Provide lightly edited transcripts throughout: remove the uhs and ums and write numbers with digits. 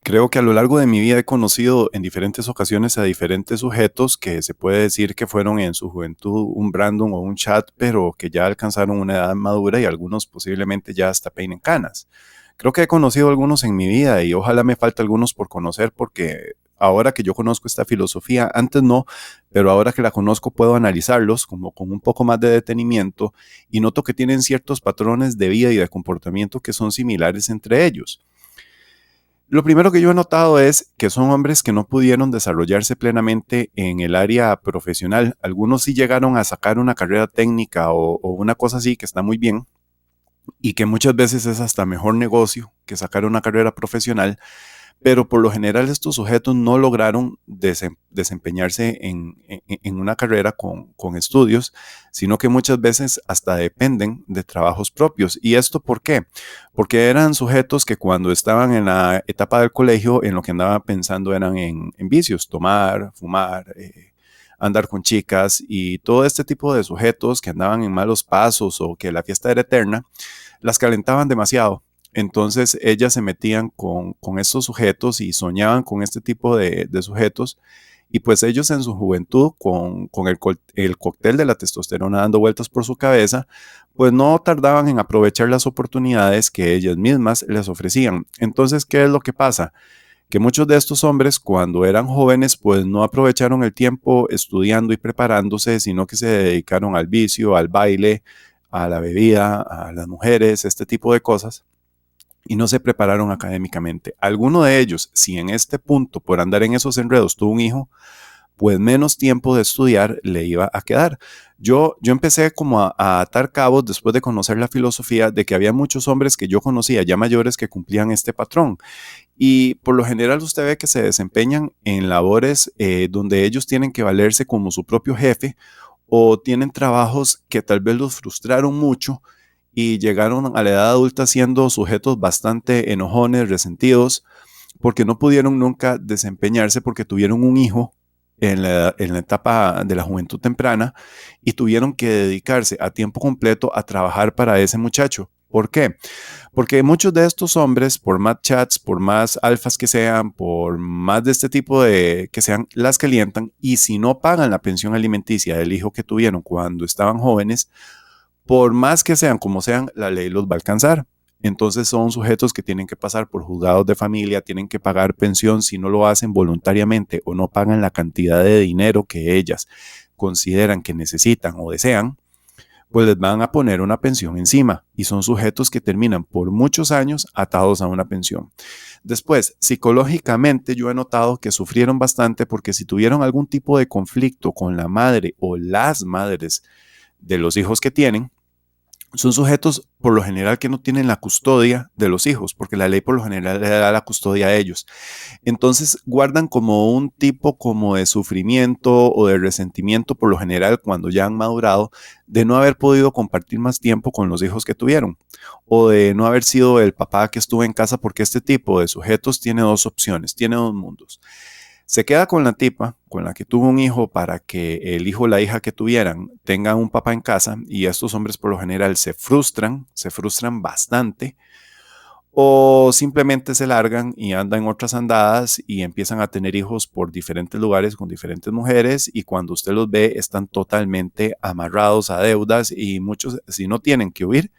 Creo que a lo largo de mi vida he conocido en diferentes ocasiones a diferentes sujetos que se puede decir que fueron en su juventud un Brandon o un Chad, pero que ya alcanzaron una edad madura y algunos posiblemente ya hasta peinen canas. Creo que he conocido algunos en mi vida y ojalá me falte algunos por conocer porque ahora que yo conozco esta filosofía, antes no, pero ahora que la conozco puedo analizarlos como con un poco más de detenimiento y noto que tienen ciertos patrones de vida y de comportamiento que son similares entre ellos. Lo primero que yo he notado es que son hombres que no pudieron desarrollarse plenamente en el área profesional. Algunos sí llegaron a sacar una carrera técnica o una cosa así que está muy bien y que muchas veces es hasta mejor negocio que sacar una carrera profesional, pero por lo general estos sujetos no lograron desempeñarse en una carrera con estudios, sino que muchas veces hasta dependen de trabajos propios. ¿Y esto por qué? Porque eran sujetos que cuando estaban en la etapa del colegio, en lo que andaban pensando eran en vicios, tomar, fumar, andar con chicas y todo este tipo de sujetos que andaban en malos pasos o que la fiesta era eterna, las calentaban demasiado. Entonces ellas se metían con estos sujetos y soñaban con este tipo de sujetos y pues ellos en su juventud con el cóctel de la testosterona dando vueltas por su cabeza, pues no tardaban en aprovechar las oportunidades que ellas mismas les ofrecían. Entonces, ¿qué es lo que pasa? Que muchos de estos hombres cuando eran jóvenes pues no aprovecharon el tiempo estudiando y preparándose, sino que se dedicaron al vicio, al baile, a la bebida, a las mujeres, este tipo de cosas y no se prepararon académicamente. Alguno de ellos, si en este punto, por andar en esos enredos, tuvo un hijo, pues menos tiempo de estudiar le iba a quedar. Yo empecé como a atar cabos después de conocer la filosofía de que había muchos hombres que yo conocía ya mayores que cumplían este patrón. Y por lo general usted ve que se desempeñan en labores donde ellos tienen que valerse como su propio jefe o tienen trabajos que tal vez los frustraron mucho y llegaron a la edad adulta siendo sujetos bastante enojones, resentidos, porque no pudieron nunca desempeñarse porque tuvieron un hijo en la etapa de la juventud temprana y tuvieron que dedicarse a tiempo completo a trabajar para ese muchacho. ¿Por qué? Porque muchos de estos hombres, por más chats, por más alfas que sean, por más de este tipo de que sean, las calientan y si no pagan la pensión alimenticia del hijo que tuvieron cuando estaban jóvenes, por más que sean como sean, la ley los va a alcanzar. Entonces son sujetos que tienen que pasar por juzgados de familia, tienen que pagar pensión si no lo hacen voluntariamente o no pagan la cantidad de dinero que ellas consideran que necesitan o desean, pues les van a poner una pensión encima y son sujetos que terminan por muchos años atados a una pensión. Después, psicológicamente yo he notado que sufrieron bastante porque si tuvieron algún tipo de conflicto con la madre o las madres de los hijos que tienen, son sujetos por lo general que no tienen la custodia de los hijos, porque la ley por lo general le da la custodia a ellos. Entonces guardan como un tipo como de sufrimiento o de resentimiento por lo general cuando ya han madurado de no haber podido compartir más tiempo con los hijos que tuvieron o de no haber sido el papá que estuvo en casa porque este tipo de sujetos tiene dos opciones, tiene dos mundos. Se queda con la tipa, con la que tuvo un hijo para que el hijo o la hija que tuvieran tengan un papá en casa y estos hombres por lo general se frustran bastante o simplemente se largan y andan en otras andadas y empiezan a tener hijos por diferentes lugares con diferentes mujeres y cuando usted los ve están totalmente amarrados a deudas y muchos si no tienen que huir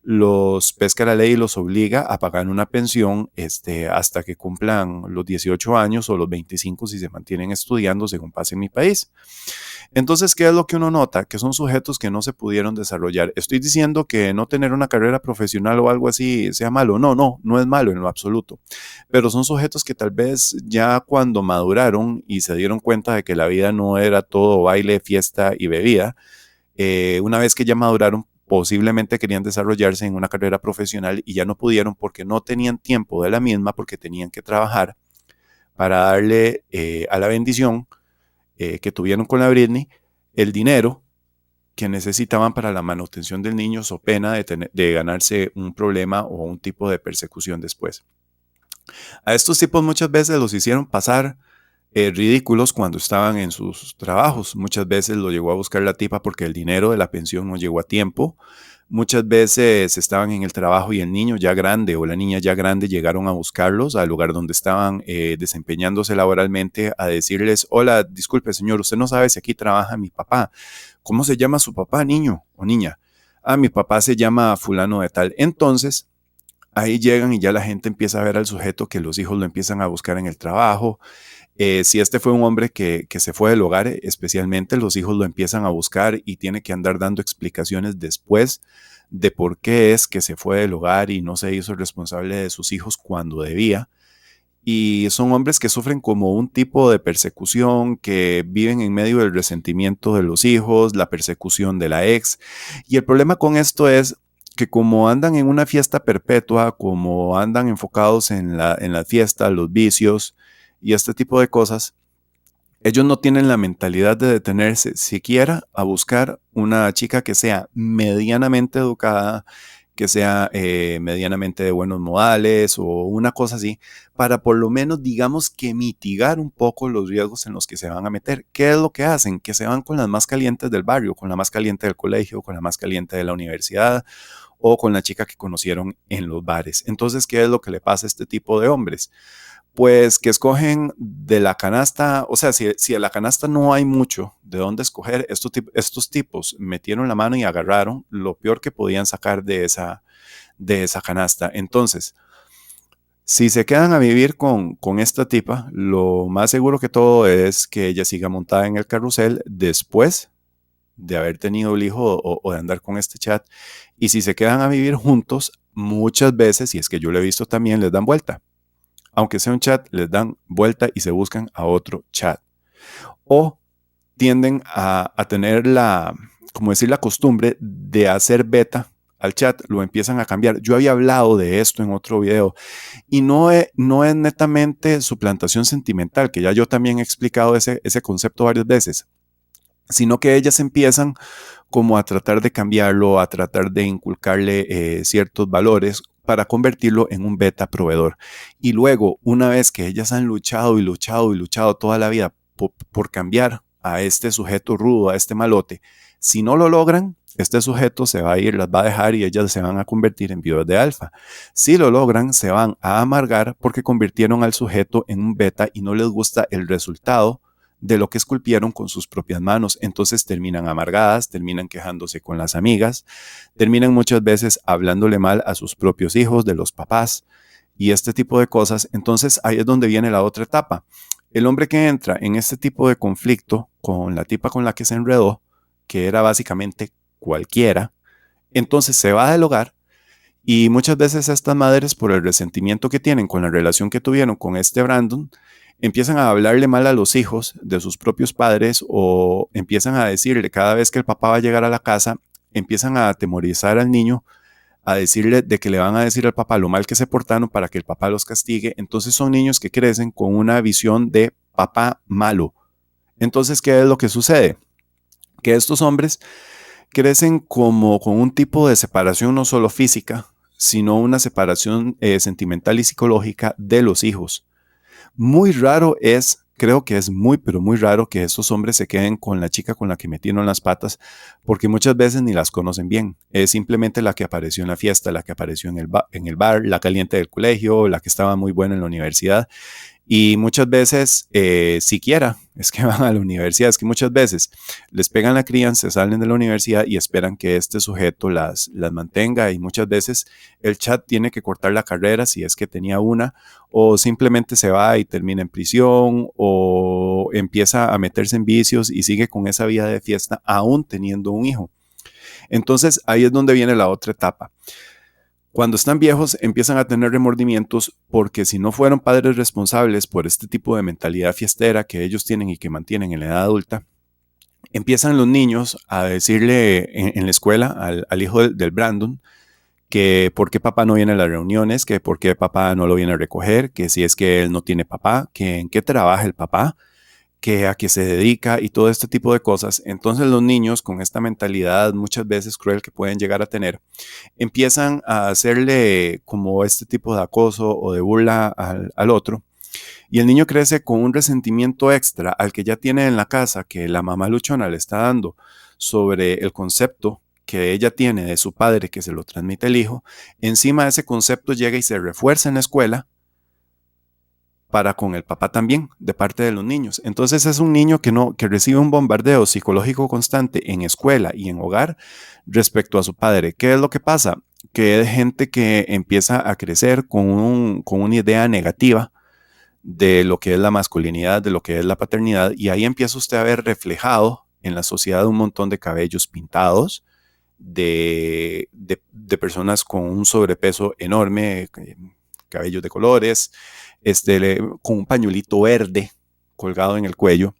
los pesca la ley y los obliga a pagar una pensión hasta que cumplan los 18 años o los 25 si se mantienen estudiando según pase en mi país. Entonces, ¿qué es lo que uno nota? Que son sujetos que no se pudieron desarrollar. Estoy diciendo que no tener una carrera profesional o algo así sea malo. No, no, no es malo en lo absoluto. Pero son sujetos que tal vez ya cuando maduraron y se dieron cuenta de que la vida no era todo baile, fiesta y bebida, una vez que ya maduraron, posiblemente querían desarrollarse en una carrera profesional y ya no pudieron porque no tenían tiempo de la misma, porque tenían que trabajar para darle a la bendición que tuvieron con la Britney el dinero que necesitaban para la manutención del niño so pena de ganarse un problema o un tipo de persecución después. A estos tipos muchas veces los hicieron pasar ridículos cuando estaban en sus trabajos. Muchas veces lo llegó a buscar la tipa porque el dinero de la pensión no llegó a tiempo. Muchas veces estaban en el trabajo y el niño ya grande o la niña ya grande llegaron a buscarlos al lugar donde estaban desempeñándose laboralmente a decirles, hola, disculpe señor, usted no sabe si aquí trabaja mi papá. ¿Cómo se llama su papá, niño o niña? Ah, mi papá se llama fulano de tal. Entonces, ahí llegan y ya la gente empieza a ver al sujeto que los hijos lo empiezan a buscar en el trabajo. Si este fue un hombre que se fue del hogar, especialmente los hijos lo empiezan a buscar y tiene que andar dando explicaciones después de por qué es que se fue del hogar y no se hizo responsable de sus hijos cuando debía. Y son hombres que sufren como un tipo de persecución, que viven en medio del resentimiento de los hijos, la persecución de la ex. Y el problema con esto es que como andan en una fiesta perpetua, como andan enfocados en la fiesta, los vicios y este tipo de cosas, ellos no tienen la mentalidad de detenerse siquiera a buscar una chica que sea medianamente educada, que sea medianamente de buenos modales o una cosa así, para por lo menos digamos que mitigar un poco los riesgos en los que se van a meter. ¿Qué es lo que hacen? Que se van con las más calientes del barrio, con la más caliente del colegio, con la más caliente de la universidad o con la chica que conocieron en los bares. Entonces, ¿qué es lo que le pasa a este tipo de hombres? Pues que escogen de la canasta, o sea, si de la canasta no hay mucho de dónde escoger, estos tipos metieron la mano y agarraron lo peor que podían sacar de esa canasta. Entonces, si se quedan a vivir con esta tipa, lo más seguro que todo es que ella siga montada en el carrusel después de haber tenido el hijo o de andar con este chat. Y si se quedan a vivir juntos, muchas veces, y es que yo lo he visto también, les dan vuelta. Aunque sea un chat, les dan vuelta y se buscan a otro chat. O tienden a tener como decir, la costumbre de hacer beta al chat, lo empiezan a cambiar. Yo había hablado de esto en otro video y no es netamente suplantación sentimental, que ya yo también he explicado ese concepto varias veces, sino que ellas empiezan como a tratar de cambiarlo, a tratar de inculcarle ciertos valores para convertirlo en un beta proveedor. Y luego, una vez que ellas han luchado y luchado y luchado toda la vida por cambiar a este sujeto rudo, a este malote, si no lo logran, este sujeto se va a ir, las va a dejar y ellas se van a convertir en viudas de alfa. Si lo logran, se van a amargar porque convirtieron al sujeto en un beta y no les gusta el resultado de lo que esculpieron con sus propias manos. Entonces terminan amargadas, terminan quejándose con las amigas, terminan muchas veces hablándole mal a sus propios hijos, de los papás y este tipo de cosas. Entonces ahí es donde viene la otra etapa. El hombre que entra en este tipo de conflicto con la tipa con la que se enredó, que era básicamente cualquiera, entonces se va del hogar y muchas veces estas madres, por el resentimiento que tienen con la relación que tuvieron con este Brandon, empiezan a hablarle mal a los hijos de sus propios padres o empiezan a decirle cada vez que el papá va a llegar a la casa, empiezan a atemorizar al niño, a decirle de que le van a decir al papá lo mal que se portaron para que el papá los castigue. Entonces son niños que crecen con una visión de papá malo. Entonces, ¿qué es lo que sucede? Que estos hombres crecen como con un tipo de separación no solo física, sino una separación sentimental y psicológica de los hijos. Muy raro es, creo que es muy, pero muy raro que estos hombres se queden con la chica con la que metieron las patas, porque muchas veces ni las conocen bien. Es simplemente la que apareció en la fiesta, la que apareció en el bar, la caliente del colegio, la que estaba muy buena en la universidad. Y muchas veces, siquiera es que van a la universidad, es que muchas veces les pegan la crianza, salen de la universidad y esperan que este sujeto las mantenga. Y muchas veces el chat tiene que cortar la carrera si es que tenía una, o simplemente se va y termina en prisión, o empieza a meterse en vicios y sigue con esa vida de fiesta, aún teniendo un hijo. Entonces ahí es donde viene la otra etapa. Cuando están viejos empiezan a tener remordimientos porque si no fueron padres responsables por este tipo de mentalidad fiestera que ellos tienen y que mantienen en la edad adulta, empiezan los niños a decirle en la escuela al hijo del Brandon que por qué papá no viene a las reuniones, que por qué papá no lo viene a recoger, que si es que él no tiene papá, que en qué trabaja el papá, que a qué se dedica y todo este tipo de cosas. Entonces los niños con esta mentalidad muchas veces cruel que pueden llegar a tener, empiezan a hacerle como este tipo de acoso o de burla al otro. Y el niño crece con un resentimiento extra al que ya tiene en la casa que la mamá luchona le está dando sobre el concepto que ella tiene de su padre que se lo transmite el hijo, encima de ese concepto llega y se refuerza en la escuela para con el papá también, de parte de los niños. Entonces es un niño que recibe un bombardeo psicológico constante en escuela y en hogar respecto a su padre. ¿Qué es lo que pasa? Que es gente que empieza a crecer con una idea negativa de lo que es la masculinidad, de lo que es la paternidad, y ahí empieza usted a ver reflejado en la sociedad un montón de cabellos pintados, de personas con un sobrepeso enorme, cabellos de colores, con un pañuelito verde colgado en el cuello,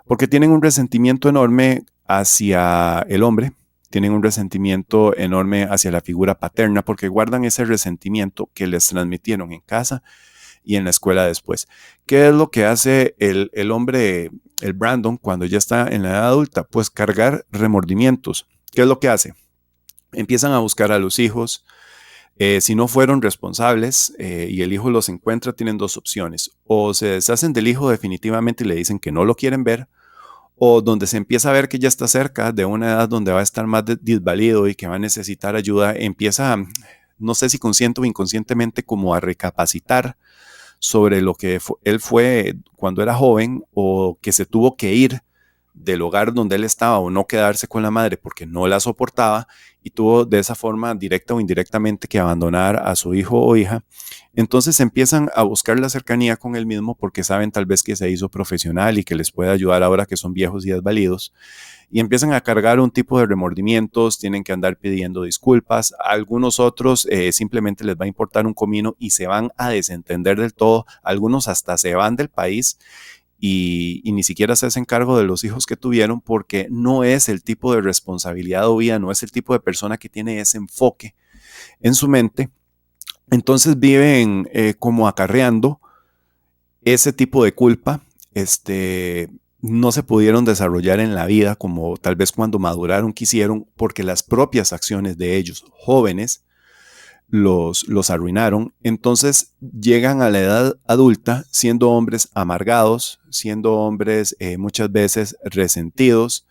porque tienen un resentimiento enorme hacia el hombre, tienen un resentimiento enorme hacia la figura paterna, porque guardan ese resentimiento que les transmitieron en casa y en la escuela después. ¿Qué es lo que hace el hombre, el Brandon, cuando ya está en la edad adulta? Pues cargar remordimientos. ¿Qué es lo que hace? Empiezan a buscar a los hijos. Si no fueron responsables y el hijo los encuentra, tienen dos opciones. O se deshacen del hijo definitivamente y le dicen que no lo quieren ver, o donde se empieza a ver que ya está cerca de una edad donde va a estar más desvalido y que va a necesitar ayuda, empieza, no sé si consciente o inconscientemente, como a recapacitar sobre lo que él fue cuando era joven, o que se tuvo que ir del hogar donde él estaba o no quedarse con la madre porque no la soportaba, y tuvo de esa forma, directa o indirectamente, que abandonar a su hijo o hija. Entonces empiezan a buscar la cercanía con él mismo porque saben tal vez que se hizo profesional y que les puede ayudar ahora que son viejos y desvalidos, y empiezan a cargar un tipo de remordimientos, tienen que andar pidiendo disculpas. A algunos otros simplemente les va a importar un comino y se van a desentender del todo. Algunos hasta se van del país y ni siquiera se hacen cargo de los hijos que tuvieron, porque no es el tipo de responsabilidad o vida, no es el tipo de persona que tiene ese enfoque en su mente. Entonces viven como acarreando ese tipo de culpa. No se pudieron desarrollar en la vida como tal vez cuando maduraron quisieron, porque las propias acciones de ellos jóvenes los arruinaron. Entonces llegan a la edad adulta siendo hombres amargados, siendo hombres muchas veces resentidos,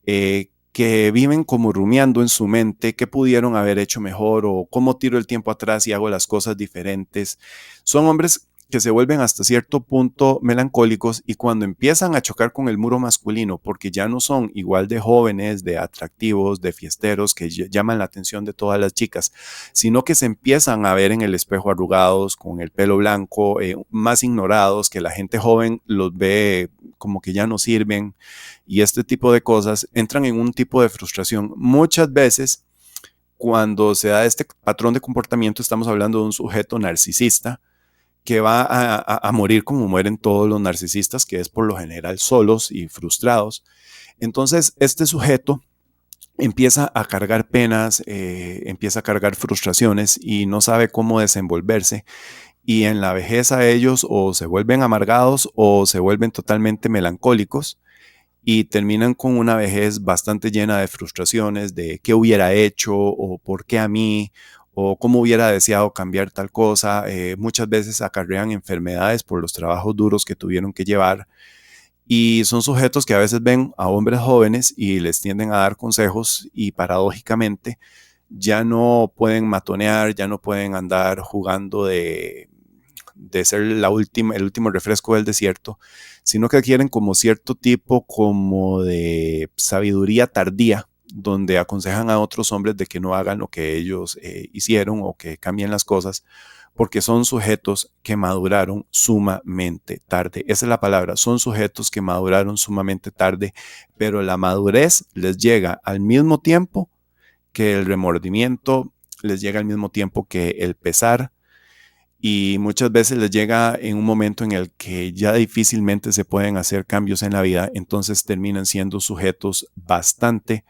que viven como rumiando en su mente qué pudieron haber hecho mejor o cómo tiro el tiempo atrás y hago las cosas diferentes. Son hombres que se vuelven hasta cierto punto melancólicos, y cuando empiezan a chocar con el muro masculino, porque ya no son igual de jóvenes, de atractivos, de fiesteros, que llaman la atención de todas las chicas, sino que se empiezan a ver en el espejo arrugados, con el pelo blanco, más ignorados, que la gente joven los ve como que ya no sirven, y este tipo de cosas, entran en un tipo de frustración. Muchas veces, cuando se da este patrón de comportamiento, estamos hablando de un sujeto narcisista que va a morir como mueren todos los narcisistas, que es por lo general solos y frustrados. Entonces, este sujeto empieza a cargar penas, empieza a cargar frustraciones y no sabe cómo desenvolverse. Y en la vejez a ellos o se vuelven amargados o se vuelven totalmente melancólicos, y terminan con una vejez bastante llena de frustraciones, de qué hubiera hecho o por qué a mí, o cómo hubiera deseado cambiar tal cosa. Muchas veces acarrean enfermedades por los trabajos duros que tuvieron que llevar, y son sujetos que a veces ven a hombres jóvenes y les tienden a dar consejos, y paradójicamente ya no pueden matonear, ya no pueden andar jugando de ser el último refresco del desierto, sino que adquieren como cierto tipo como de sabiduría tardía, donde aconsejan a otros hombres de que no hagan lo que ellos hicieron o que cambien las cosas, porque son sujetos que maduraron sumamente tarde. Esa es la palabra, son sujetos que maduraron sumamente tarde, pero la madurez les llega al mismo tiempo que el remordimiento, les llega al mismo tiempo que el pesar, y muchas veces les llega en un momento en el que ya difícilmente se pueden hacer cambios en la vida. Entonces terminan siendo sujetos bastante,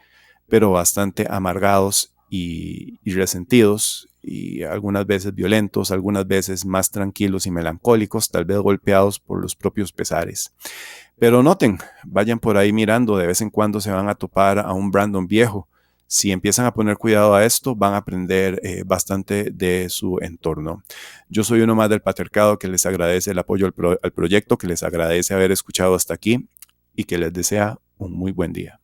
pero bastante amargados y resentidos, y algunas veces violentos, algunas veces más tranquilos y melancólicos, tal vez golpeados por los propios pesares. Pero noten, vayan por ahí mirando, de vez en cuando se van a topar a un Brandon viejo. Si empiezan a poner cuidado a esto, van a aprender bastante de su entorno. Yo soy uno más del patriarcado que les agradece el apoyo al proyecto, que les agradece haber escuchado hasta aquí y que les desea un muy buen día.